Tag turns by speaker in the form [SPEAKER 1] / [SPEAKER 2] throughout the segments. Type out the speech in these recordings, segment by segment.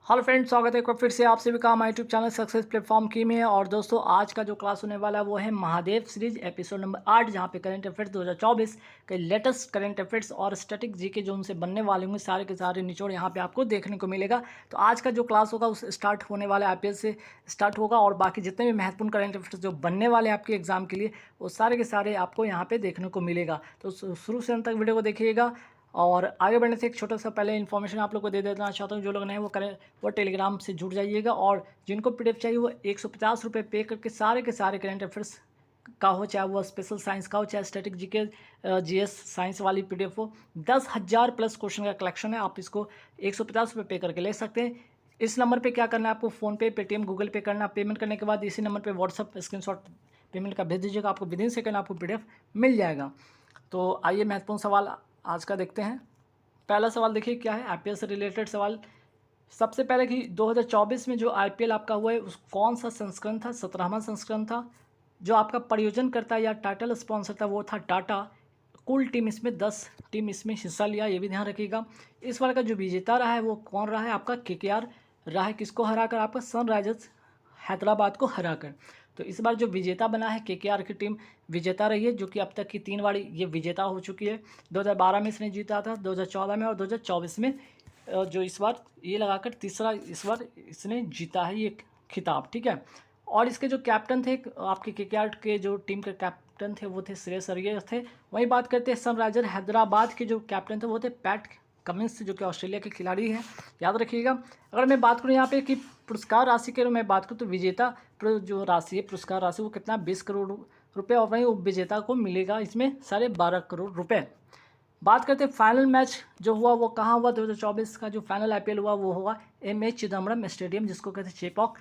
[SPEAKER 1] Hello friends, स्वागत है एक बार फिर से आप सभी का हमारे यूट्यूब चैनल सक्सेस प्लेटफॉर्म की में। और दोस्तों, आज का जो क्लास होने वाला है वो है महादेव सीरीज एपिसोड नंबर 8, जहां पे करंट अफेयर्स 2024 के लेटेस्ट करंट अफेयर्स और स्टैटिक जीके जो उनसे बनने वाले होंगे सारे के सारे निचोड़ यहां पे आपको देखने को मिलेगा। तो आज का जो क्लास होगा उस स्टार्ट होने वाला आईपीएल से स्टार्ट होगा, और बाकी जितने भी महत्वपूर्ण करंट अफेयर्स जो बनने वाले हैं आपके एग्जाम के लिए वो सारे के सारे आपको यहाँ पे देखने को मिलेगा। तो शुरू से अंत तक वीडियो को देखिएगा। और आगे बढ़ने से एक छोटा सा पहले इन्फॉर्मेशन आप लोग को दे देना चाहता हूँ, जो लोग नए वो करें वो टेलीग्राम से जुड़ जाइएगा। और जिनको पीडीएफ चाहिए वो 150 रुपये पे करके सारे के सारे करंट अफेयर्स का हो, चाहे वो स्पेशल साइंस का हो, चाहे स्टैटिक जीके जीएस साइंस वाली पीडीएफ हो। 10,000 प्लस क्वेश्चन का कलेक्शन है, आप इसको 150 रुपये पे करके ले सकते हैं। इस नंबर पे क्या करना है आपको, फ़ोनपे, पेटीएम, गूगल पे करना। पेमेंट करने के बाद इसी नंबर पे व्हाट्सअप स्क्रीनशॉट पेमेंट का भेज दीजिएगा, आपको विदिन सेकंड आपको पीडीएफ मिल जाएगा। तो आइए महत्वपूर्ण सवाल आज का देखते हैं। पहला सवाल देखिए क्या है, आईपीएल से रिलेटेड सवाल। सबसे पहले कि 2024 में जो आईपीएल आपका हुआ है उस कौन सा संस्करण था, 17वां संस्करण था। जो आपका प्रायोजन करता या टाइटल स्पॉन्सर था वो था टाटा। कुल टीम इसमें 10 टीम इसमें हिस्सा लिया, ये भी ध्यान रखिएगा। इस बार का जो विजेता रहा है वो कौन रहा है, आपका केकेआर रहा है। किसको हराकर, आपका सनराइजर्स हैदराबाद को हराकर। तो इस बार जो विजेता बना है केकेआर की टीम विजेता रही है, जो कि अब तक की 3 बार ये विजेता हो चुकी है। 2012 में इसने जीता था, 2014 में और 2024 में। जो इस बार ये लगाकर तीसरा इस बार इसने जीता है ये खिताब, ठीक है। और इसके जो कैप्टन थे आपके केकेआर के जो टीम के कैप्टन थे वो थे श्रेयस अय्यर थे। वहीं बात करते हैं सनराइजर हैदराबाद के जो कैप्टन थे वो थे पैट कमिंस, जो कि ऑस्ट्रेलिया के खिलाड़ी हैं, याद रखिएगा। अगर मैं बात करूँ यहाँ पे कि पुरस्कार राशि के मैं बात करूँ तो विजेता जो राशि है, पुरस्कार राशि वो कितना 20 करोड़ रुपये, और वहीं उपविजेता को मिलेगा इसमें 12.5 करोड़ रुपये। बात करते हैं फाइनल मैच जो हुआ वो कहाँ हुआ। 2024 का जो फाइनल आईपीएल हुआ वो हुआ एम ए चिदम्बरम स्टेडियम, जिसको कहते हैं चेपॉक,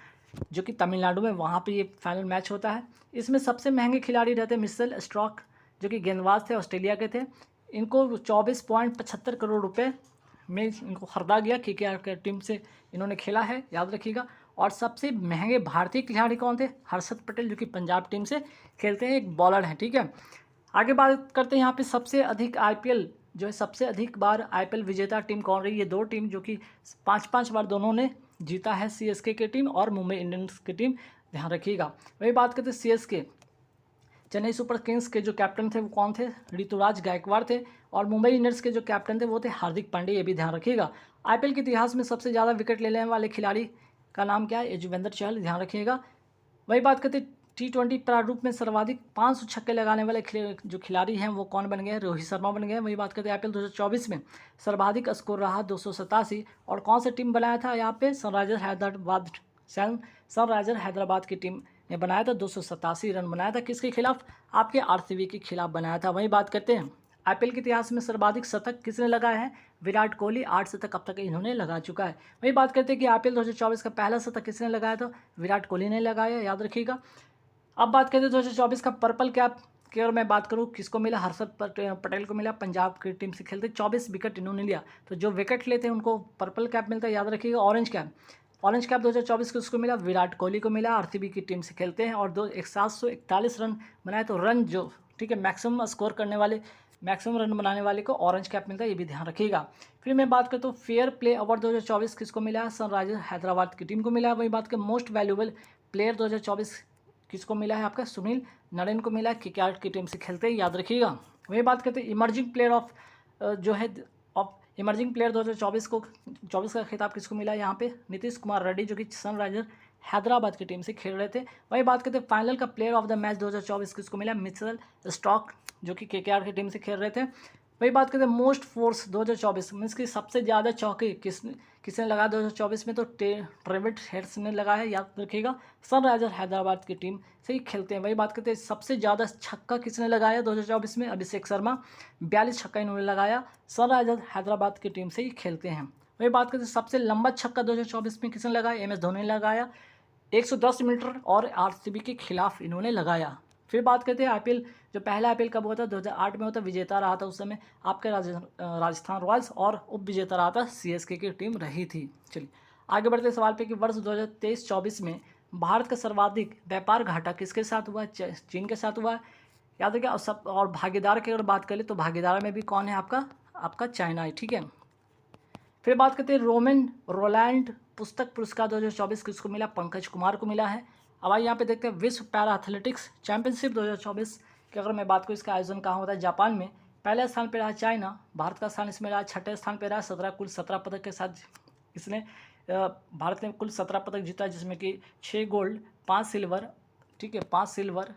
[SPEAKER 1] जो कि तमिलनाडु में, वहाँ पे ये फाइनल मैच होता है। इसमें सबसे महंगे खिलाड़ी रहते मिचेल स्टार्क, जो कि गेंदबाज थे, ऑस्ट्रेलिया के थे। इनको 24.75 करोड़ रुपये में इनको खरीदा गया, केकेआर की टीम से इन्होंने खेला है, याद रखिएगा। और सबसे महंगे भारतीय खिलाड़ी कौन थे, हर्षद पटेल, जो कि पंजाब टीम से खेलते हैं, एक बॉलर हैं, ठीक है। आगे बात करते हैं यहाँ पे सबसे अधिक आईपीएल जो है, सबसे अधिक बार आईपीएल विजेता टीम कौन रही। ये 2 टीम जो कि 5-5 बार दोनों ने जीता है, सीएसके की टीम और मुंबई इंडियंस की टीम, ध्यान रखिएगा। वही बात करते हैं सीएसके, चेन्नई सुपर किंग्स के जो कैप्टन थे वो कौन थे, ऋतुराज गायकवाड़ थे। और मुंबई इंडियंस के जो कैप्टन थे वो थे हार्दिक पांड्या, ये भी ध्यान रखिएगा। आईपीएल के इतिहास में सबसे ज़्यादा विकेट लेने वाले खिलाड़ी का नाम क्या है, युजवेंद्र चहल, ध्यान रखिएगा। वही बात करते T20 प्रारूप में सर्वाधिक 500 छक्के लगाने वाले जो खिलाड़ी हैं वो कौन बन गए हैं, रोहित शर्मा बन गए हैं। वही बात करते हैं आईपीएल 2024 में सर्वाधिक स्कोर रहा 287, और कौन सा टीम बनाया था यहाँ पे, सनराइजर हैदराबाद की टीम ने बनाया था। 287 रन बनाया था, किसके खिलाफ, आपके आरसीबी के खिलाफ बनाया था। वही बात करते हैं आईपीएल के इतिहास में सर्वाधिक शतक किसने लगाया है, विराट कोहली, 8 शतक अब तक इन्होंने लगा चुका है। वही बात करते हैं कि आईपीएल 2024 का पहला शतक किसने लगाया था, विराट कोहली ने लगाया, याद रखिएगा। अब बात करते हैं 2024 का पर्पल कैप की, अगर मैं बात करूँ किसको मिला, हर्षद पटेल को मिला, पंजाब की टीम से खेलते, 24 विकेट इन्होंने लिया। तो जो विकेट लेते हैं उनको पर्पल कैप मिलता है, याद रखिएगा। ऑरेंज कैप 2024 को उसको मिला, विराट कोहली को मिला, आरसीबी की टीम से खेलते हैं। और 741 रन बनाए, तो रन जो, ठीक है, मैक्सिमम स्कोर करने वाले, मैक्सिमम रन बनाने वाले को ऑरेंज कैप मिलता है, ये भी ध्यान रखिएगा। फिर मैं बात करता हूँ फेयर प्ले अवार्ड 2024 किसको मिला है, सनराइजर हैदराबाद की टीम को मिला है। वही बात कर मोस्ट वैल्यूएबल प्लेयर 2024 किसको मिला है, आपका सुनील नरेन को मिला है, केकेआर की टीम से खेलते हैं, याद रखिएगा। वही बात करते हैं इमर्जिंग प्लेयर ऑफ जो है ऑफ इमर्जिंग प्लेयर 2024 को 24 का खिताब किसको मिला है, यहाँ पे नीतीश कुमार रेड्डी, जो कि सनराइजर हैदराबाद की टीम से खेल रहे थे। वही बात करते हैं फाइनल का प्लेयर ऑफ द मैच 2024 किसको मिला, मिचेल स्टार्क, जो कि केकेआर की टीम से खेल रहे थे। वही बात करते हैं मोस्ट फोर्स 2024 मीन्स की सबसे ज़्यादा चौके किसने लगाया 2024 में, तो ट्रेविस हेड ने लगाया है, याद रखिएगा। सनराइजर हैदराबाद की टीम से ही खेलते हैं। वही बात करते हैं सबसे ज़्यादा छक्का किसने लगाया 2024 में, अभिषेक शर्मा, 42 छक्का इन्होंने लगाया, सनराइजर हैदराबाद की टीम से ही खेलते हैं। वही बात करते हैं सबसे लंबा छक्का 2024 में किसने लगाया, MS धोनी ने लगाया, 110 मीटर, और आरसीबी के खिलाफ इन्होंने लगाया। फिर बात करते हैं आईपीएल, जो पहला आईपीएल कब हुआ था, 2008 में हुआ था। विजेता रहा था उस समय आपके राजस्थान रॉयल्स, और उप विजेता रहा था सीएसके की टीम रही थी। चलिए आगे बढ़ते सवाल पे कि वर्ष 2023-24 में भारत का सर्वाधिक व्यापार घाटा किसके साथ हुआ, चीन के साथ हुआ, याद रखिए। और सब और भागीदार की अगर बात करें तो भागीदार में भी कौन है, आपका चाइना है, ठीक है। फिर बात करते हैं रोमन रोलैंड पुस्तक पुरस्कार 2024 किसको मिला? पंकज कुमार को मिला है। अब आइए यहाँ पे देखते हैं विश्व पैरा एथलेटिक्स चैंपियनशिप 2024 की अगर मैं बात करूँ, इसका आयोजन कहाँ होता है? जापान में। पहले स्थान पर रहा चाइना, भारत का स्थान इसमें रहा छठे स्थान पर रहा। कुल 17 पदक के साथ इसने भारत ने कुल 17 पदक जीता, जिसमें कि 6 गोल्ड 5 सिल्वर, ठीक है, 5 सिल्वर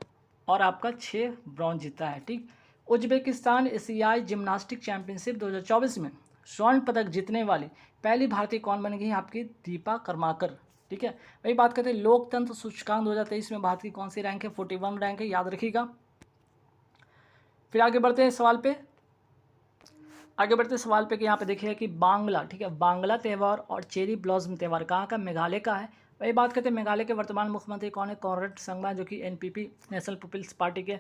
[SPEAKER 1] और आपका 6 ब्रॉन्ज जीता है, ठीक। उज्बेकिस्तान एशियाई जिम्नास्टिक चैंपियनशिप 2024 में स्वर्ण पदक जीतने वाली पहली भारतीय कौन बन गई? आपकी दीपा कर्माकर, ठीक है। वही बात करते हैं लोकतंत्र सूचकांक 2023 में भारत की कौन सी रैंक है? 41 रैंक है, याद रखिएगा। फिर आगे बढ़ते हैं सवाल पे, कि यहाँ पे देखिए कि बांग्ला, ठीक है, बांग्ला त्यौहार और चेरी ब्लॉसम त्यौहार कहाँ का? मेघालय का है। वही बात करते हैं मेघालय के वर्तमान मुख्यमंत्री कौन है? कॉनरेड संगमा, जो कि एनपीपी नेशनल पीपल्स पार्टी के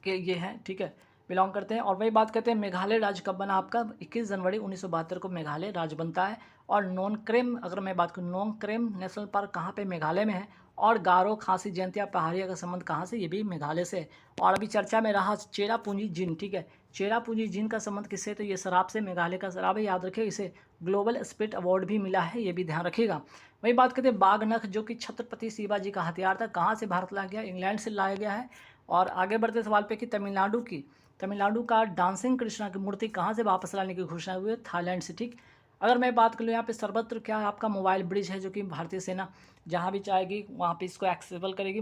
[SPEAKER 1] ये हैं, ठीक है, बिलोंग करते हैं। और वही बात करते हैं मेघालय राज्य कब बना? आपका 21 जनवरी 1972 को मेघालय राज्य बनता है। और नोनक्रेम, अगर मैं बात करूँ, नोनक्रेम नेशनल पार्क कहाँ पे? मेघालय में है। और गारो खासी जयंतिया पहाड़िया का संबंध कहाँ से? ये भी मेघालय से है। और अभी चर्चा में रहा चेरापूंजी जिन, ठीक है, चेरापूंजी जिन का संबंध किससे? तो ये शराब से, मेघालय का शराब है, याद रखिए। इसे ग्लोबल स्पिरिट अवार्ड भी मिला है, ये भी ध्यान रखिएगा। वही बात करते हैं बाघनख, जो कि छत्रपति शिवाजी का हथियार था, कहाँ से भारत लाया गया? इंग्लैंड से लाया गया है। और आगे बढ़ते सवाल पे कि तमिलनाडु का डांसिंग कृष्णा की मूर्ति कहाँ से वापस लाने की घोषणा हुई है? थाईलैंड से, ठीक। अगर मैं बात कर लूँ यहाँ पे सर्वत्र क्या है? आपका मोबाइल ब्रिज है, जो कि भारतीय सेना जहाँ भी चाहेगी वहाँ पे इसको एक्सेसिबल करेगी,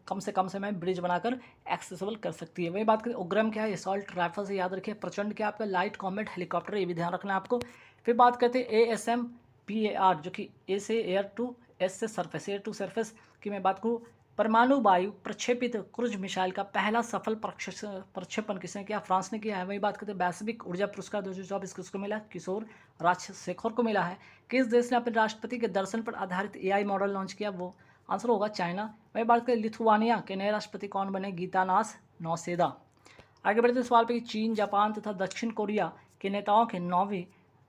[SPEAKER 1] कम से कम समय ब्रिज बनाकर एक्सेसिबल कर सकती है। वही बात करें उग्रम क्या है? असॉल्ट राइफल से, याद रखिए। प्रचंड क्या आपका? लाइट कॉम्बैट हेलीकॉप्टर, ये भी ध्यान रखना है आपको। फिर बात करते हैं ASMPAR, जो कि ए से एयर टू, एस से सरफेस, एयर टू सरफेस की मैं बात करूँ, परमाणु वायु प्रक्षेपित क्रूज मिसाइल का पहला सफल प्रक्षेपण किसने किया? फ्रांस ने किया है। वही बात करते हैं वैश्विक ऊर्जा पुरस्कार 2024 किसको मिला? किशोर राजशेखर को मिला है। किस देश ने अपने राष्ट्रपति के दर्शन पर आधारित AI मॉडल लॉन्च किया? वो आंसर होगा चाइना। वही बात करें लिथुआनिया के नए राष्ट्रपति कौन बने? गीतानास नौसेदा। आगे बढ़ते सवाल पे कि चीन, जापान तथा दक्षिण कोरिया के नेताओं के 9वीं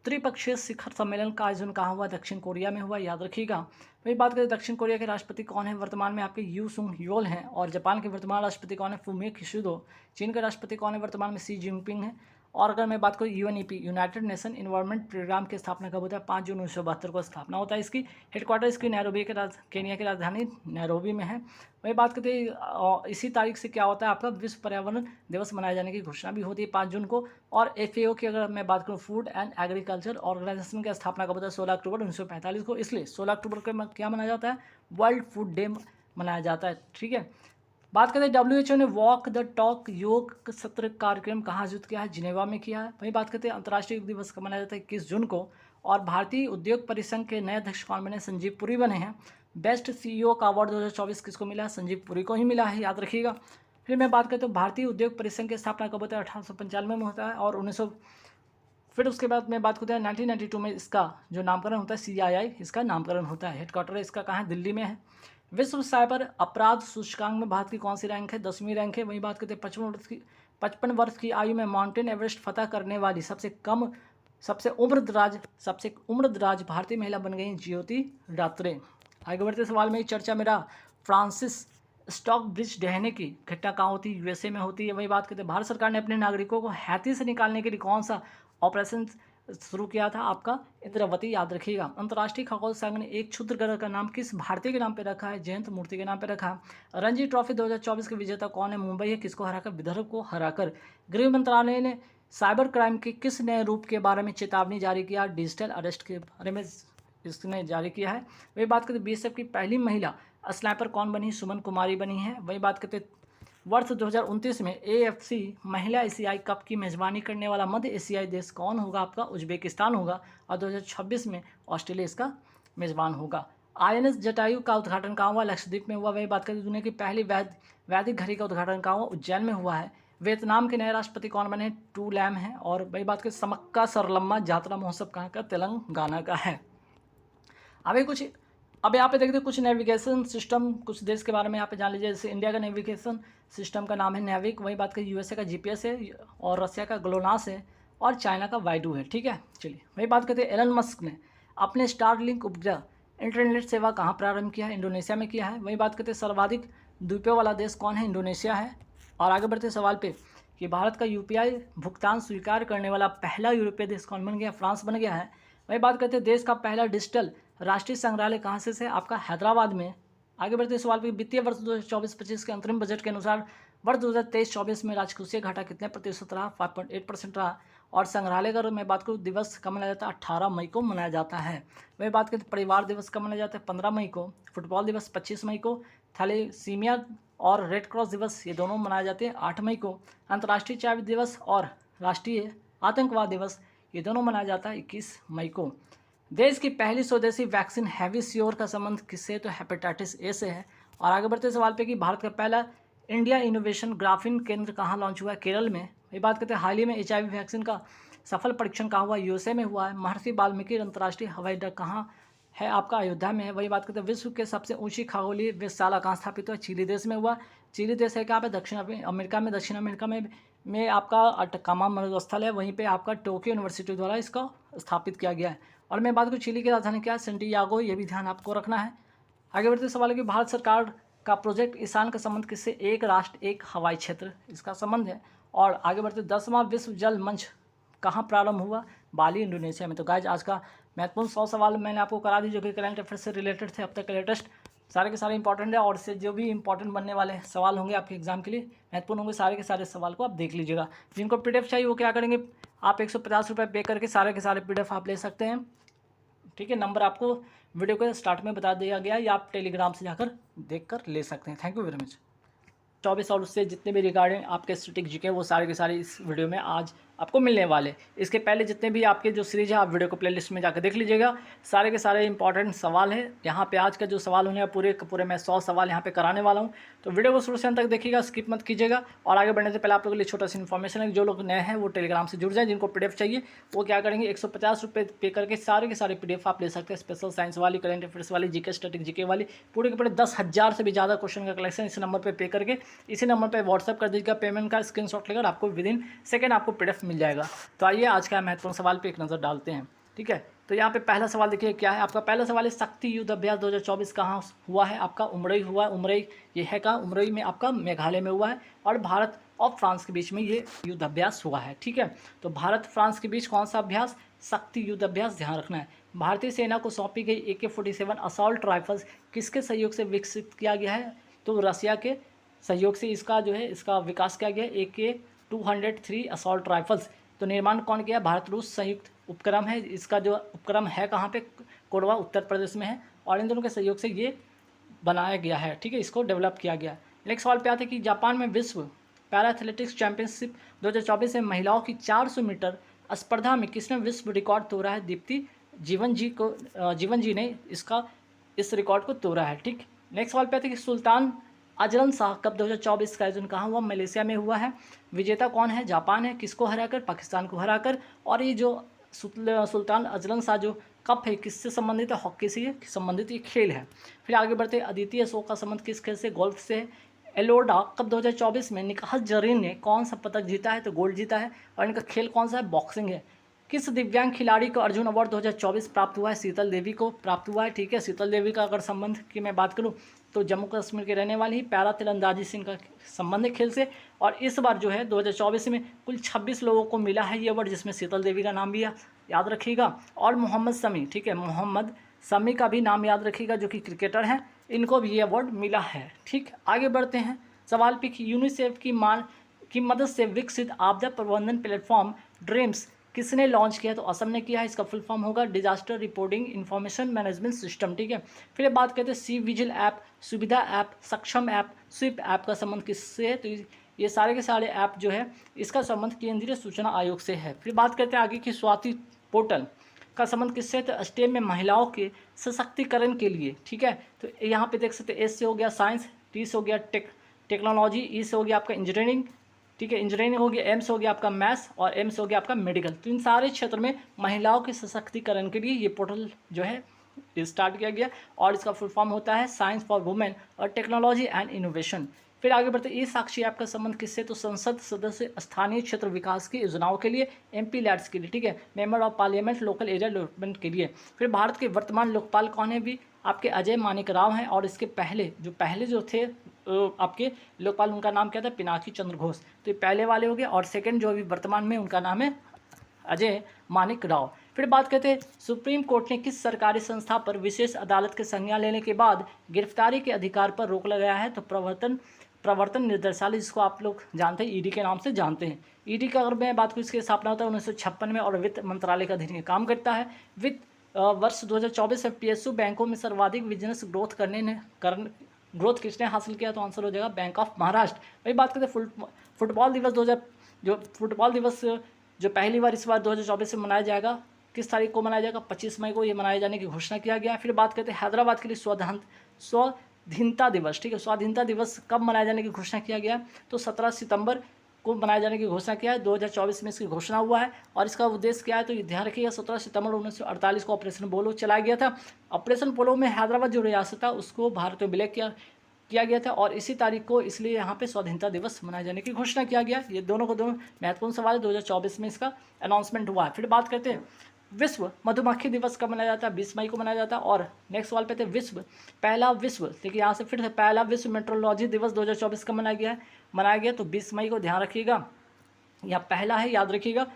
[SPEAKER 1] त्रिपक्षीय शिखर सम्मेलन का आयोजन कहाँ हुआ? दक्षिण कोरिया में हुआ, याद रखिएगा। वही बात करें दक्षिण कोरिया के राष्ट्रपति कौन है वर्तमान में? आपके यू सुंग योल हैं। और जापान के वर्तमान राष्ट्रपति कौन है? फुमियो किशिडो। चीन के राष्ट्रपति कौन है वर्तमान में? शी जिनपिंग है। और अगर मैं बात करूँ UNEP, United Nation environment programme की स्थापना कब होता है? 5 जून 1972 को स्थापना होता है इसकी। हेडक्वार्टर इसकी नैरोबी के केनिया की राजधानी नैरोबी में है। वही बात करते हैं इसी तारीख से क्या होता है? आपका विश्व पर्यावरण दिवस मनाए जाने की घोषणा भी होती है 5 जून को। और FAO की अगर मैं बात करूँ, फूड एंड एग्रीकल्चर ऑर्गेनाइजेशन की स्थापना कब होता है? 16 अक्टूबर 1945 को। इसलिए 16 अक्टूबर को क्या मनाया जाता है? वर्ल्ड फूड डे मनाया जाता है, ठीक है। बात करते हैं WHO ने वॉक द टॉक योग सत्र कार्यक्रम कहाँ आयोजित किया है? जिनेवा में किया है। वही बात करते हैं अंतर्राष्ट्रीय योग दिवस का मनाया जाता है 21 जून को। और भारतीय उद्योग परिसंघ के नए अध्यक्ष कौन बने? संजीव पुरी बने हैं। बेस्ट CEO का अवार्ड 2024 किसको मिला? संजीव पुरी को ही मिला है, याद रखिएगा। फिर मैं बात करता हूँ भारतीय उद्योग परिसंघ की स्थापना कब होता है? 1895 में होता है। और 1900 फिर उसके बाद मैं बात करता हूँ 1992 में इसका जो नामकरण होता है CII, इसका नामकरण होता है। हेडक्वार्टर इसका कहाँ है? दिल्ली में है। विश्व साइबर अपराध सूचकांक में भारत की कौन सी रैंक है? 10वीं रैंक है। वही बात करते हैं 55 वर्ष की आयु में माउंटेन एवरेस्ट फतह करने वाली सबसे उम्रदराज भारतीय महिला बन गई ज्योति रात्रे। आगे बढ़ते सवाल में चर्चा मेरा फ्रांसिस स्टॉक ब्रिज ढहने की घटना कहाँ होती है? USA में होती है। वही बात करते हैं भारत सरकार ने अपने नागरिकों को हैती से निकालने के लिए कौन सा ऑपरेशन शुरू किया था? आपका इंद्रावती, याद रखिएगा। अंतर्राष्ट्रीय खगोल संघ ने एक क्षुद्र ग्रह का नाम किस भारतीय के नाम पे रखा है? जयंत मूर्ति के नाम पे रखा है। रणजी ट्रॉफी 2024 के विजेता कौन है? मुंबई है। किसको हराकर? विदर्भ को हराकर। गृह मंत्रालय ने साइबर क्राइम के किस नए रूप के बारे में चेतावनी जारी किया? डिजिटल अरेस्ट के बारे में इसने जारी किया है। वही बात करते BSF की पहली महिला स्नाइपर कौन बनी? सुमन कुमारी बनी है। वही बात करते वर्ष 2029 में AFC महिला एशियाई कप की मेजबानी करने वाला मध्य एशियाई देश कौन होगा? आपका उज्बेकिस्तान होगा। और 2026 में ऑस्ट्रेलिया इसका मेजबान होगा। INS जटायु का उद्घाटन कहाँ हुआ? लक्षद्वीप में हुआ। वही बात करें दुनिया की पहली वैदिक घड़ी का उद्घाटन कहाँ हुआ? उज्जैन में हुआ है। वियतनाम के नए राष्ट्रपति कौन बने? टू लैम हैं। और वही बात करें समक्का सरलम्मा जात्रा महोत्सव कहाँ का? तेलंगाना का है। अब यहाँ पे देखते हैं कुछ नेविगेशन सिस्टम, कुछ देश के बारे में यहाँ पे जान लीजिए। जैसे इंडिया का नेविगेशन सिस्टम का नाम है नेविक। वही बात करें USA का GPS है। और रसिया का ग्लोनास है। और चाइना का वाइडू है, ठीक है। चलिए वही बात करते हैं एलन मस्क ने अपने स्टारलिंक उपग्रह इंटरनेट सेवा कहाँ प्रारंभ किया है? इंडोनेशिया में किया है। वही बात करते हैं सर्वाधिक द्वीपों वाला देश कौन है? इंडोनेशिया है। और आगे बढ़ते सवाल पे कि भारत का यूपीआई भुगतान स्वीकार करने वाला पहला यूरोपीय देश कौन बन गया? फ्रांस बन गया है। वही बात करते हैं देश का पहला डिजिटल राष्ट्रीय संग्रहालय कहाँ से है? आपका हैदराबाद में। आगे बढ़ते सवाल पे, वित्तीय वर्ष 2024-25 के अंतरिम बजट के अनुसार वर्ष 2023-24 में राजकोषीय घाटा कितने प्रतिशत रहा? 5.8% रहा। और संग्रहालय का मैं बात करूँ दिवस कब मनाया जाता है? 18 मई को मनाया जाता है। वही बात करते परिवार दिवस कब मनाया जाता है? 15 मई को। फुटबॉल दिवस 25 मई को। थैलेसीमिया और रेड क्रॉस दिवस ये दोनों मनाए जाते हैं 8 मई को। अंतर्राष्ट्रीय चाय दिवस और राष्ट्रीय आतंकवाद दिवस ये दोनों मनाया जाता है 21 मई को। देश की पहली स्वदेशी वैक्सीन हैविसियोर का संबंध किससे? तो हेपेटाइटिस ए से है। और आगे बढ़ते सवाल पे कि भारत का पहला इंडिया इनोवेशन ग्राफीन केंद्र कहाँ लॉन्च हुआ है? केरल में। ये बात करते हैं हाल ही में HIV वैक्सीन का सफल परीक्षण कहाँ हुआ? USA में हुआ है। महर्षि वाल्मीकि अंतर्राष्ट्रीय हवाई अड्डा कहाँ है? आपका अयोध्या में है। वही बात करते हैं विश्व के सबसे ऊंची खगोलीय वेधशाला कहाँ स्थापित हुआ? चिली देश में हुआ। चिली देश है कहाँ पे? दक्षिण अमेरिका में। दक्षिण अमेरिका में आपका अटकामा मरुस्थल है, वहीं पे आपका टोक्यो यूनिवर्सिटी द्वारा इसका स्थापित किया गया है। और मैं बात करूँ चिली की राजधानी क्या है? सेंटियागो। ये भी ध्यान आपको रखना है। आगे बढ़ते सवाल है कि भारत सरकार का प्रोजेक्ट ईशान का संबंध किससे? एक राष्ट्र एक हवाई क्षेत्र इसका संबंध है। और आगे बढ़ते 10वां विश्व जल मंच कहाँ प्रारंभ हुआ? बाली, इंडोनेशिया में। तो गाइज आज का महत्वपूर्ण 100 सवाल मैंने आपको करा दी जो कि करंट अफेयर से रिलेटेड थे। अब तक के लेटेस्ट सारे के सारे इंपॉर्टेंट है और इससे जो भी इंपॉर्टेंट बनने वाले सवाल होंगे आपके एग्जाम के लिए महत्वपूर्ण होंगे, सारे के सारे सवाल को आप देख लीजिएगा। जिनको PDF चाहिए वो क्या करेंगे, आप 150 रुपये पे करके सारे के सारे PDF आप ले सकते हैं। ठीक है, नंबर आपको वीडियो के स्टार्ट में बता दिया गया या आप टेलीग्राम से जाकर देख कर ले सकते हैं। Thank you very much. 24 और उससे जितने भी रिगार्डिंग आपके स्टैटिक जीके वो सारे के सारे इस वीडियो में आज आपको मिलने वाले। इसके पहले जितने भी आपके जो सीरीज है आप वीडियो को प्लेलिस्ट में जाकर देख लीजिएगा। सारे के सारे इंपॉर्टेंट सवाल है यहाँ पे। आज का जो सवाल होने पूरे पूरे मैं 100 सवाल यहाँ पे कराने वाला हूँ, तो वीडियो को शुरू से अंत तक देखिएगा, स्किप मत कीजिएगा। और आगे बढ़ने से पहले आप लोगों के लिए छोटा सा इन्फॉर्मेशन है, जो लोग नए हैं वो टेलीग्राम से जुड़ जाए। जिनको PDF चाहिए वो क्या करेंगे, 150 रुपये पे करके सारे के सारे PDF आप ले सकते हैं। स्पेशल साइंस वाली, करंट अफेयर्स वाली, जीके स्टैटिक जीके वाली, पूरे के पूरे 10,000 से भी ज़्यादा क्वेश्चन का कलेक्शन इस नंबर पर पे करके इसी नंबर पर व्हाट्सअप कर दीजिएगा। पेमेंट का स्क्रीनशॉट लेकर आपको विदिन सेकेंड आपको PDF मिल जाएगा। तो आइए आज का महत्वपूर्ण सवाल पे एक नज़र डालते हैं। ठीक है, तो यहाँ पे पहला सवाल देखिए क्या है। आपका पहला सवाल है शक्ति युद्ध अभ्यास 2024 कहाँ हुआ है? आपका उमरई हुआ है। उमरई ये है कहाँ? उमरई में आपका मेघालय में हुआ है। और भारत और फ्रांस के बीच में ये युद्ध अभ्यास हुआ है। ठीक है, तो भारत फ्रांस के बीच कौन सा अभ्यास? शक्ति युद्ध अभ्यास, ध्यान रखना है। भारतीय सेना को सौंपी गई AK-47 असॉल्ट राइफल्स किसके सहयोग से विकसित किया गया है? तो रसिया के सहयोग से इसका जो है इसका विकास किया गया। AK-203 असॉल्ट राइफल्स तो निर्माण कौन किया? भारत रूस संयुक्त उपक्रम है। इसका जो उपक्रम है कहाँ पे? कोडवा उत्तर प्रदेश में है। और इन दोनों के सहयोग से ये बनाया गया है। ठीक है, इसको डेवलप किया गया। नेक्स्ट सवाल पे आते हैं कि जापान में विश्व पैरा एथलेटिक्स चैंपियनशिप 2024 में महिलाओं की 400 मीटर स्पर्धा में किसने विश्व रिकॉर्ड तोड़ा है? दीप्ति जीवन जी ने इस रिकॉर्ड को तोड़ा है। ठीक, नेक्स्ट सवाल पे आते हैं कि सुल्तान अजलन शाह कप 2024 का आयोजन कहाँ हुआ? मलेशिया में हुआ है। विजेता कौन है? जापान है। किसको हराकर? पाकिस्तान को हराकर। और ये जो सुल्तान अजलन शाह जो कप है किससे संबंधित है? हॉकी से संबंधित ये खेल है। फिर आगे बढ़ते हैं, अदिति अशोक का संबंध किस खेल से? गोल्फ से है। एलोडा कप 2024 में निकाहत जरीन ने कौन सा पदक जीता है? तो गोल्ड जीता है। और इनका खेल कौन सा है? बॉक्सिंग है। किस दिव्यांग खिलाड़ी को अर्जुन अवार्ड 2024 प्राप्त हुआ है? शीतल देवी को प्राप्त हुआ है। ठीक है, शीतल देवी का अगर संबंध की मैं बात करूं तो जम्मू कश्मीर के रहने वाली ही पैरा तीरंदाजी से इनका संबंध है खेल से। और इस बार जो है 2024 में कुल 26 लोगों को मिला है ये अवार्ड, जिसमें शीतल देवी का नाम भी याद रखिएगा। और मोहम्मद शमी, ठीक है, मोहम्मद शमी का भी नाम याद रखिएगा जो कि क्रिकेटर हैं, इनको भी ये अवार्ड मिला है। ठीक, आगे बढ़ते हैं सवाल पे कि यूनिसेफ की मदद से विकसित आपदा प्रबंधन प्लेटफॉर्म ड्रीम्स किसने लॉन्च किया? तो असम ने किया है। इसका फुल फॉर्म होगा disaster reporting information management system. ठीक है, फिर बात करते हैं सी विजिल ऐप, सुविधा ऐप, सक्षम ऐप, स्विप ऐप का संबंध किससे है? तो ये सारे के सारे ऐप जो है इसका संबंध केंद्रीय सूचना आयोग से है। फिर बात करते हैं आगे की स्वाति पोर्टल का संबंध किससे? तो स्टेम में महिलाओं के सशक्तिकरण के लिए। ठीक है, तो यहाँ पे देख सकते हैं एस से हो गया साइंस, टी से हो गया टेक्नोलॉजी, ई से हो गया आपका इंजीनियरिंग, ठीक है, इंजीनियरिंग हो गया, एम से हो गया आपका मैथ्स और एम से हो गया आपका मेडिकल। तो इन सारे क्षेत्र में महिलाओं के सशक्तिकरण के लिए ये पोर्टल जो है स्टार्ट किया गया और इसका फुल फॉर्म होता है साइंस फॉर वुमेन और टेक्नोलॉजी एंड इनोवेशन। फिर आगे बढ़ते ये साक्षी ऐप का संबंध किससे, तो संसद सदस्य स्थानीय क्षेत्र विकास की योजनाओं के लिए, एमपी लैड्स के लिए, ठीक है, member of parliament local area development के लिए। फिर भारत के वर्तमान लोकपाल कौन है भी, आपके अजय मानिक राव हैं, और इसके पहले जो थे आपके लोकपाल, उनका नाम क्या था, पिनाकी चंद्र घोष। तो ये पहले वाले हो गए, और सेकंड जो अभी वर्तमान में उनका नाम है अजय मानिक राव। फिर बात करते हैं सुप्रीम कोर्ट ने किस सरकारी संस्था पर विशेष अदालत के संज्ञान लेने के बाद गिरफ्तारी के अधिकार पर रोक लगाया है, तो प्रवर्तन निर्देशालय, जिसको आप लोग जानते हैं ईडी के नाम से जानते हैं। ईडी का अगर मैं बात करूँ, इसकी स्थापना होता है 1956 में और वित्त मंत्रालय का अधीन काम करता है। वर्ष 2024 में पीएसयू बैंकों में सर्वाधिक बिजनेस ग्रोथ किसने हासिल किया, तो आंसर हो जाएगा बैंक ऑफ महाराष्ट्र। वही बात करते हैं फुटबॉल दिवस जो पहली बार इस बार 2024 में मनाया जाएगा, किस तारीख को मनाया जाएगा, 25 मई को ये मनाए जाने की घोषणा किया गया। फिर बात करते हैं हैदराबाद के लिए स्वाधीनता दिवस, ठीक है, स्वाधीनता दिवस कब मनाए जाने की घोषणा किया गया, तो 17 सितंबर को मनाए जाने की घोषणा किया है। 2024 में इसकी घोषणा हुआ है, और इसका उद्देश्य क्या है, तो ये ध्यान रखिएगा 17 सितंबर 1948 को ऑपरेशन पोलो चलाया गया था। ऑपरेशन पोलो में हैदराबाद जो रियासत था उसको भारत में विलय किया गया था, और इसी तारीख को इसलिए यहाँ पे स्वाधीनता दिवस मनाए जाने की घोषणा किया गया। ये दोनों महत्वपूर्ण सवाल है, 2024 में इसका अनाउंसमेंट हुआ है। फिर बात करते हैं विश्व मधुमक्खी दिवस कब मनाया जाता है, 20 मई को मनाया जाता है। और नेक्स्ट सवाल पे थे देखिए यहाँ से फिर से पहला विश्व मेट्रोलॉजी दिवस 2024 कब मनाया गया, तो 20 मई को, ध्यान रखिएगा, यहाँ पहला है, याद रखिएगा।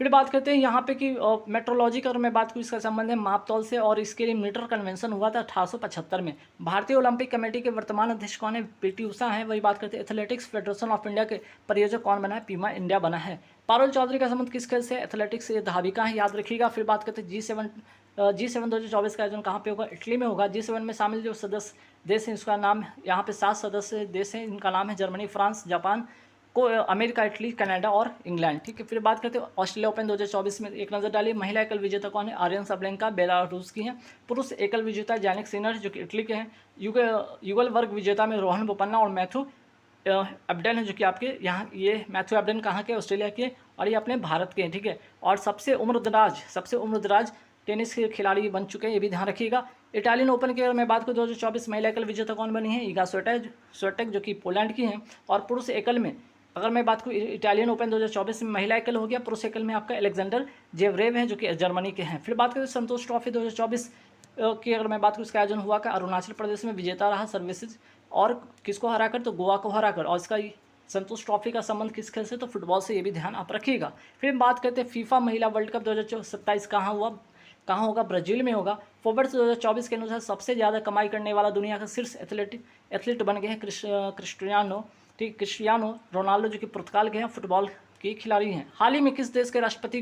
[SPEAKER 1] फिर बात करते हैं यहाँ पे कि मेट्रोलॉजी का अगर मैं बात करूँ, इसका संबंध है मापतौल से, और इसके लिए मीटर कन्वेंशन हुआ था 1875 में। भारतीय ओलंपिक कमेटी के वर्तमान अध्यक्ष कौन है, पीटी उषा है। वही बात करते हैं एथलेटिक्स फेडरेशन ऑफ इंडिया के परियोजक कौन बना है, पीमा इंडिया बना है। पारुल चौधरी का संबंध किस खेल से, एथलेटिक्स से, धाविका है, याद रखिएगा। फिर बात करते हैं G7 2024 का आयोजन कहाँ पे होगा, इटली में होगा। G7 में शामिल जो सदस्य देश हैं, उसका नाम यहाँ पे 7 सदस्य देश हैं, इनका नाम है Germany, France, Japan, America, Italy, Canada और इंग्लैंड, ठीक है। फिर बात करते हैं ऑस्ट्रेलिया ओपन 2024 में एक नज़र डालिए। महिला एकल विजेता कौन है, आर्यन सबलेंका, बेलारूस की हैं। पुरुष एकल विजेता जैनिक सिनर जो कि इटली के हैं। युगल वर्ग विजेता में रोहन बोपन्ना और मैथ्यू एबडन है, जो कि आपके यहाँ ये मैथ्यू एबडन कहाँ के, ऑस्ट्रेलिया के, और ये अपने भारत के हैं, ठीक है। और सबसे उम्रदराज टेनिस के खिलाड़ी बन चुके हैं, ये भी ध्यान रखिएगा। इटालियन ओपन की अगर मैं बात करूँ 2024 महिला एकल विजेता कौन बनी है, ईगा स्विएटेक जो कि पोलैंड की हैं। और पुरुष एकल में अगर मैं बात करूँ, इटालियन ओपन 2024 में महिला एकल हो गया, पुरुष एकल में आपका अलेक्जेंडर जेवरेव हैं जो कि जर्मनी के हैं। फिर बात करें संतोष ट्रॉफी 2024 की अगर मैं बात करूँ, इसका आयोजन हुआ का अरुणाचल प्रदेश में, विजेता रहा सर्विसेज, और किसको हराकर, तो गोवा को हराकर। और इसका संतोष ट्रॉफी का संबंध किस खेल से, तो फुटबॉल से, ये भी ध्यान आप रखिएगा। फिर बात करते हैं फीफा महिला वर्ल्ड कप 2027 कहाँ होगा, ब्राज़ील में होगा। फोर्ब्स 2024 के अनुसार सबसे ज़्यादा कमाई करने वाला दुनिया का शीर्ष एथलीट बन गए हैं क्रिस्टियानो रोनाल्डो, जो कि पुर्तगाल के हैं, फुटबॉल के खिलाड़ी हैं। हाल ही में किस देश के राष्ट्रपति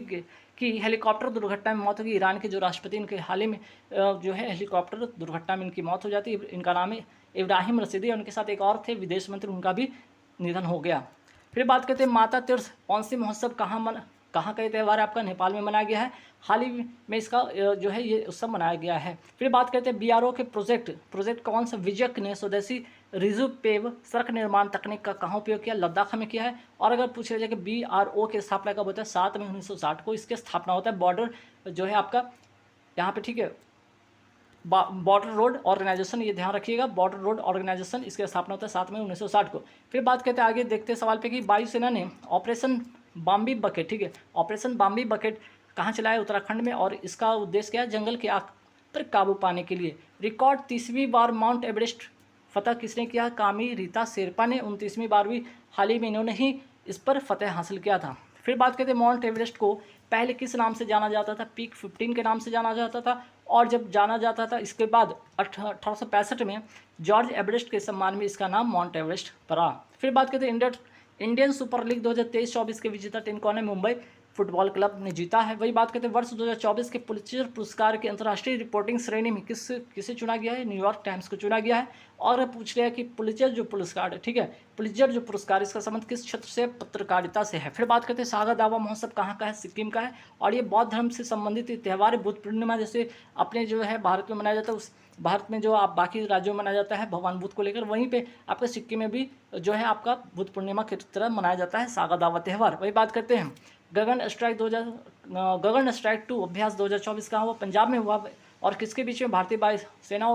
[SPEAKER 1] की हेलीकॉप्टर दुर्घटना में मौत होगी, ईरान के जो राष्ट्रपति, इनके हाल ही में जो है हेलीकॉप्टर दुर्घटना में इनकी मौत हो जाती है। इनका नाम है इब्राहिम रशीदी, और उनके साथ एक और थे विदेश मंत्री, उनका भी निधन हो गया। फिर बात करते हैं माता तीर्थ पौंसी महोत्सव कहाँ का ये त्यौहार है, आपका नेपाल में मनाया गया है। हाल ही में इसका जो है ये उत्सव मनाया गया है। फिर बात करते हैं बीआरओ के प्रोजेक्ट कौन सा, विजयक ने स्वदेशी रिजुपेव सड़क निर्माण तकनीक का कहाँ उपयोग किया, लद्दाख में किया है। और अगर पूछा जाए कि बीआरओ की स्थापना कब होता है, 7 मई 1960 को इसकी स्थापना होता है। बॉर्डर जो है आपका यहाँ पे, ठीक है, बॉर्डर रोड ऑर्गेनाइजेशन, ये ध्यान रखिएगा, बॉर्डर रोड ऑर्गेनाइजेशन, इसकी स्थापना होता है 7 मई 1960 को। फिर बात करते हैं आगे, देखते हैं सवाल पे कि वायुसेना ने ऑपरेशन बाम्बी बकेट, ठीक है, ऑपरेशन बाम्बी बकेट कहाँ चलाया, उत्तराखंड में, और इसका उद्देश्य क्या है, जंगल की आग पर काबू पाने के लिए। रिकॉर्ड 30वीं बार माउंट एवरेस्ट फतह किसने किया, कामी रीता शेरपा ने 29वीं बार भी हाल ही में इन्होंने ही इस पर फतह हासिल किया था। फिर बात करते हैं माउंट एवरेस्ट को पहले किस नाम से जाना जाता था, पीक 15 के नाम से जाना जाता था, और जब जाना जाता था इसके बाद 1865 में जॉर्ज एवरेस्ट के सम्मान में इसका नाम माउंट एवरेस्ट पड़ा। फिर बात करते हैं इंडियन सुपर लीग 2023-24 के विजेता टीम कौन है, मुंबई फुटबॉल क्लब ने जीता है। वही बात करते हैं वर्ष 2024 के पुलित्जर पुरस्कार के अंतर्राष्ट्रीय रिपोर्टिंग श्रेणी में किसे चुना गया है, न्यूयॉर्क टाइम्स को चुना गया है। और पूछ रहे हैं कि पुलित्जर जो पुरस्कार है, ठीक है, पुलित्जर जो पुरस्कार, इसका संबंध किस क्षेत्र से, पत्रकारिता से है। फिर बात करते हैं सागा दावा महोत्सव कहाँ का है, सिक्किम का है, और ये बौद्ध धर्म से संबंधित त्यौहार बुद्ध पूर्णिमा जैसे अपने जो है भारत में मनाया जाता है, उस भारत में जो आप बाकी राज्यों में मनाया जाता है भगवान बुद्ध को लेकर, वहीं पे आपका सिक्किम में भी जो है आपका बुद्ध पूर्णिमा की तरह मनाया जाता है सागा दावा त्यौहार। वही बात करते हैं गगन स्ट्राइक 2 अभ्यास 2024 कहाँ हुआ, पंजाब में हुआ, और किसके बीच में, भारतीय सेना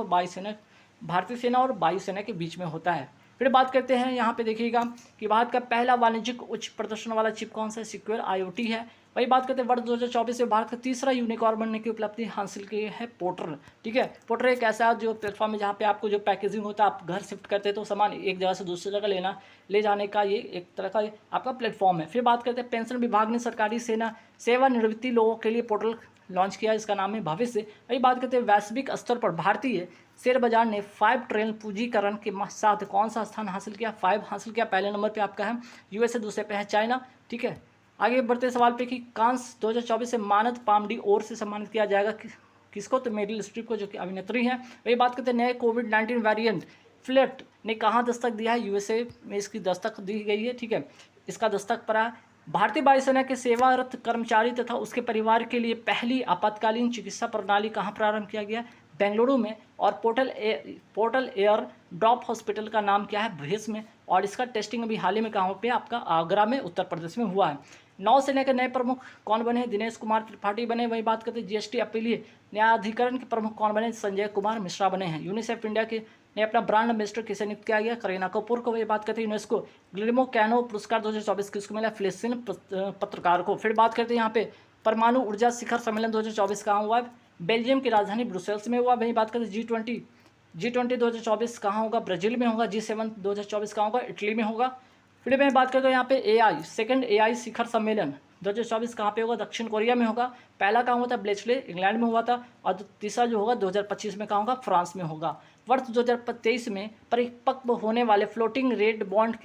[SPEAKER 1] और वायुसेना के बीच में होता है। फिर बात करते हैं यहाँ पे देखिएगा कि भारत का पहला वाणिज्यिक उच्च प्रदर्शन वाला चिप कौन सा है, सिक्योर IoT है। वही बात करते हैं वर्ष 2024 में भारत का तीसरा यूनिकॉर्न बनने की उपलब्धि हासिल की है पोर्टर। ठीक है, पोर्टर एक ऐसा जो प्लेटफॉर्म है जहाँ पे आपको जो पैकेजिंग होता है, आप घर शिफ्ट करते हैं तो सामान एक जगह से दूसरी जगह ले जाने का ये एक तरह का आपका प्लेटफॉर्म है। फिर बात करते हैं पेंशन विभाग ने सरकारी सेवानिवृत्ति लोगों के लिए पोर्टल लॉन्च किया, इसका नाम है भविष्य। वही बात करते हैं वैश्विक स्तर पर भारतीय शेयर बाजार ने 5 ट्रिलियन पूंजीकरण के साथ कौन सा स्थान हासिल किया, 5 हासिल किया। पहले नंबर पे आपका है USA, दूसरे पे है चाइना। ठीक है, आगे बढ़ते सवाल पे कि कांस 2024 से मानद पामडी और से सम्मानित किया जाएगा किसको, तो मेरिल स्ट्रीप को, जो कि अभिनेत्री हैं। वही बात करते हैं नए कोविड-19 वेरिएंट फ्लेट ने कहाँ दस्तक दिया है, USA में इसकी दस्तक दी गई है। ठीक है, इसका दस्तक पड़ा। भारतीय वायुसेना के सेवारत कर्मचारी तथा उसके परिवार के लिए पहली आपातकालीन चिकित्सा प्रणाली कहाँ प्रारंभ किया गया, बेंगलुरु में। और पोर्टल एयर ड्रॉप हॉस्पिटल का नाम क्या है, भेस में। और इसका टेस्टिंग अभी हाल ही में कहाँ पे आपका आगरा में, उत्तर प्रदेश में हुआ है। नौसेना के नए प्रमुख कौन बने, दिनेश कुमार त्रिपाठी बने। वही बात करते हैं GST अपीलीय न्यायाधिकरण के प्रमुख कौन बने, संजय कुमार मिश्रा बने हैं। यूनिसेफ इंडिया के ने अपना ब्रांड एम्बेसडर किसे नियुक्त किया गया, करीना कपूर को। वही बात करते हैं यूनेस्को गिल्मो कैनो पुरस्कार 2024 किसको मिला, फिलिस्तीन पत्रकार को। फिर बात करते हैं यहाँ पे परमाणु ऊर्जा शिखर सम्मेलन 2024 कहाँ हुआ, बेल्जियम की राजधानी ब्रुसेल्स में हुआ। वही बात करते हैं G20 2024 कहाँ होगा, ब्राज़ील में होगा। G7 2024 कहाँ होगा, इटली में होगा। फिर मैं बात करता हूँ यहाँ पे सेकंड AI शिखर सम्मेलन 2024 कहाँ पे होगा, दक्षिण कोरिया में होगा। पहला कहाँ हुआ था, ब्लेचले इंग्लैंड में हुआ था। और तीसरा जो होगा 2025 में कहाँ होगा, फ्रांस में होगा। वर्ष 2023 में परिपक्व होने वाले फ्लोटिंग रेट बॉन्ड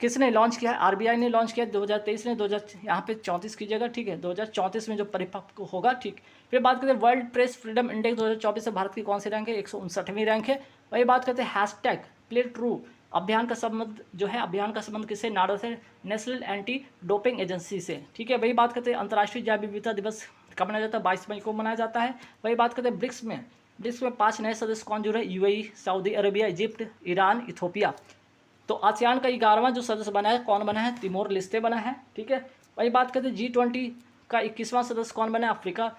[SPEAKER 1] किसने लॉन्च किया है, RBI ने लॉन्च किया 2023 में, 2000 यहाँ पे 34 की जगह। ठीक है, 2034 में जो परिपक्व होगा। ठीक, फिर बात करते हैं वर्ल्ड प्रेस फ्रीडम इंडेक्स 2024 से भारत की कौन सी रैंक है, 159वीं रैंक है। वही बात करते हैं हैशटैग प्ले ट्रू अभियान का संबंध जो है, अभियान का संबंध किससे, नाडो से, नेशनल एंटी डोपिंग एजेंसी से। ठीक है, वही बात करते हैं अंतर्राष्ट्रीय जैव विविधता दिवस कब मनाया जाता है, 22 मई को मनाया जाता है। वही बात करते हैं ब्रिक्स में 5 नए सदस्य कौन जुड़े, UAE, Saudi Arabia, Egypt, Iran, Ethiopia. तो आसियान का 11वां जो सदस्य बना है कौन बना है, तिमोर लेस्ते बना है। ठीक है, वही बात करते हैं G20 का 21वां सदस्य कौन बना है,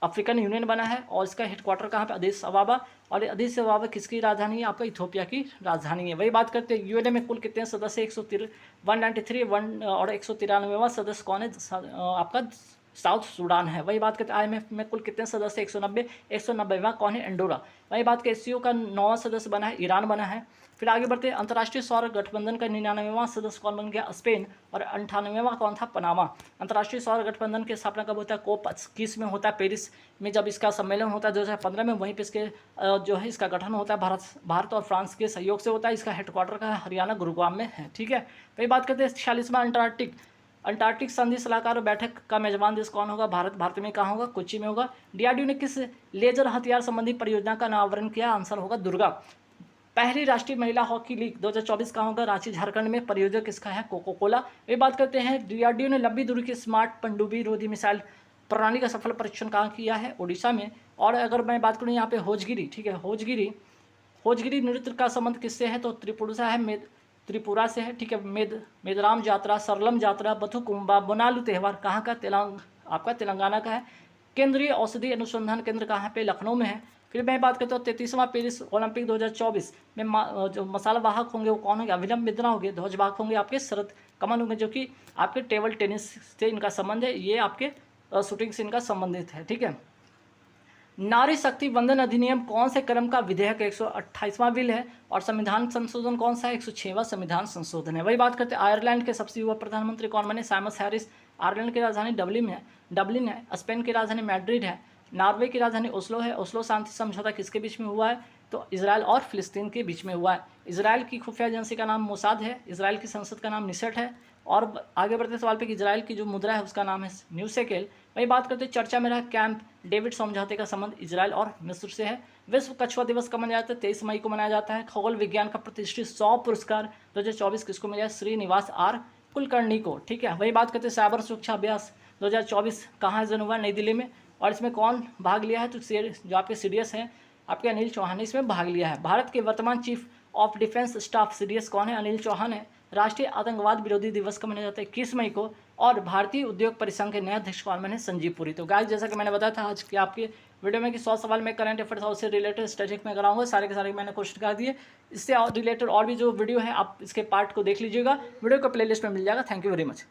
[SPEAKER 1] अफ्रीकन यूनियन बना है। और इसका हेडक्वार्टर कहाँ पे, अदीस अबाबा। और अदीस अबाबा किसकी राजधानी है, आपका इथोपिया की राजधानी है। वही बात करते हैं UN में कुल कितने सदस्य, 193 और 193वां सदस्य कौन है, आपका साउथ सूडान है। वही बात करते हैं IMF में कुल कितने सदस्य, 190वां कौन है, एंडोरा। वही बात करते SCO का 9वां सदस्य बना है, ईरान बना है। फिर आगे बढ़ते हैं अंतर्राष्ट्रीय सौर गठबंधन का 99वां सदस्य कौन बन गया, स्पेन। और 98वां कौन था, पनामा। अंतर्राष्ट्रीय सौर गठबंधन की स्थापना कब होता है, COP21 में होता है, पेरिस में जब इसका सम्मेलन होता है 2015 में। वहीं पर इसके जो है इसका गठन होता है भारत और फ्रांस के सहयोग से होता है। इसका हेडक्वार्टर का हरियाणा गुरुग्राम में है। ठीक है, वही बात करते हैं 46वां अंटार्कटिक संधि सलाहकार बैठक का मेजबान देश कौन होगा, भारत में कहाँ होगा, कोच्चि में होगा। DRDO ने किस लेजर हथियार संबंधी परियोजना का अनावरण किया, आंसर होगा दुर्गा। पहली राष्ट्रीय महिला हॉकी लीग 2024 कहाँ होगा, रांची झारखंड में। प्रयोजक किसका है, कोको कोला। ये बात करते हैं DRDO ने लंबी दूरी की स्मार्ट पनडुब्बी रोधी मिसाइल प्रणाली का सफल परीक्षण कहाँ किया है, ओडिशा में। और अगर मैं बात करूँ यहाँ पे होजगिरी, ठीक है, होजगिरी नृत्य का संबंध किससे है, तो त्रिपुरा से है। ठीक है, मेदराम यात्रा, सरलम यात्रा, बथुकुंबा, बोनालू त्यौहार कहाँ का, आपका तेलंगाना का है। केंद्रीय औषधि अनुसंधान केंद्र कहाँ पे, लखनऊ में है। फिर मैं बात करता हूँ 33वां पेरिस ओलंपिक 2024 में जो मसाला वाहक होंगे वो कौन होंगे, अभिनव बिंद्रा होंगे। ध्वज वाहक होंगे आपके शरद कमल होंगे, जो कि आपके टेबल टेनिस से इनका संबंध है, ये आपके शूटिंग से इनका संबंधित है। ठीक है, नारी शक्ति वंदन अधिनियम कौन से क्रम का विधेयक, 128वां बिल है। और संविधान संशोधन कौन सा है, 106वां संविधान संशोधन है। वही बात करते हैं आयरलैंड के सबसे युवा प्रधानमंत्री कौन बने, साइमस हैरिस। आयरलैंड की राजधानी डबलिन है। स्पेन की राजधानी मैड्रिड है। नॉर्वे की राजधानी ओस्लो है। ओस्लो शांति समझौता किसके बीच में हुआ है, तो इजराइल और फिलिस्तीन के बीच में हुआ है। इजराइल की खुफिया एजेंसी का नाम मोसाद है। इजराइल की संसद का नाम निसट है। और आगे बढ़ते सवाल पे कि इजराइल की जो मुद्रा है उसका नाम है न्यू शेकेल। वही बात करते हैं चर्चा में रहा कैंप डेविड समझौते का संबंध इजराइल और मिस्र से है। विश्व कछुआ दिवस कब मनाया जाता है, 23 मई को मनाया जाता है। खगोल विज्ञान का प्रतिष्ठित 100 पुरस्कार 2024 किसको मिला है, श्रीनिवास आर कुलकर्णी को। ठीक है, वही बात करते हैं साइबर सुरक्षा अभ्यास 2024 कहाँ आयोजन हुआ, नई दिल्ली में। और इसमें कौन भाग लिया है, तो जो आपके CDS हैं आपके अनिल चौहान ने इसमें भाग लिया है। भारत के वर्तमान chief of defence staff CDS कौन है, अनिल चौहान है। राष्ट्रीय आतंकवाद विरोधी दिवस कब मनाया जाता है, 21 मई को। और भारतीय उद्योग परिसंघ के नए अध्यक्ष कौन बने, संजीव पुरी। तो गाइस जैसा कि मैंने बताया था आज के आपके वीडियो में कि 100 सवाल मैं करंट अफेयर्स और उससे रिलेटेड स्टैटिक में कराऊंगा, सारे के सारे मैंने क्वेश्चन कर दिए। इससे रिलेटेड और भी जो वीडियो है आप इसके पार्ट को देख लीजिएगा, वीडियो को प्लेलिस्ट में मिल जाएगा। Thank you very much.